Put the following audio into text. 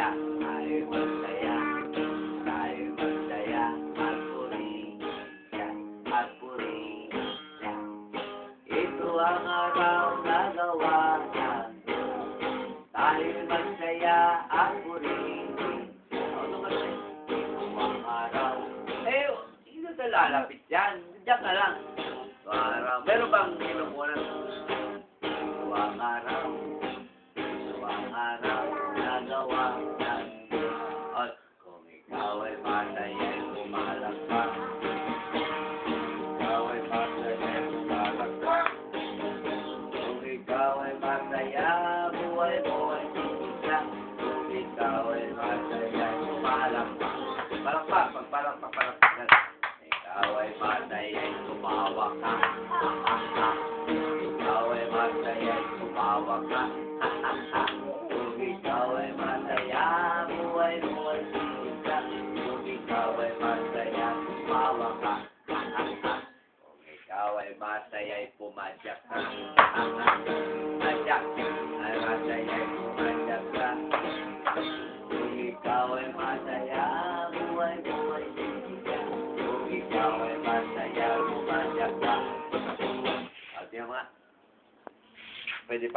masaya, tayo masaya, tayo masaya, at puriya, at puriya. Ito ang araw na gawa ng Diyos, tayo masaya, at puriya. Ano ba siya? Ito ang araw. Hindi na lalapit yan. Diyan ka lang. Ito ang araw. Meron bang inuunan? Ito ang araw. Araw na gawa ng Diyos. Kung ikaw ay masaya, pumalakpak. Ikaw ay masaya, pumalakpak. Kung ikaw ay masaya, buhay mo ay sisya. Kung ikaw ay masaya, pumalakpak. Palakpak, pagpalakpak, palakpak. Ikaw ay masaya, tumawa ka. Ikaw ay masaya, tumawa ka. Kung ikaw ay masaya, buhay mo ay sisya. Kung ikaw ay masaya, tumawa ka. Kung ikaw ay masaya, pumadyak ka. Madyak, ay masaya, pumadyak ka. Kung ikaw ay masaya, buhay mo ay sisya. Kung ikaw ay masaya, pumadyak ka. At yung mga, pwede pa?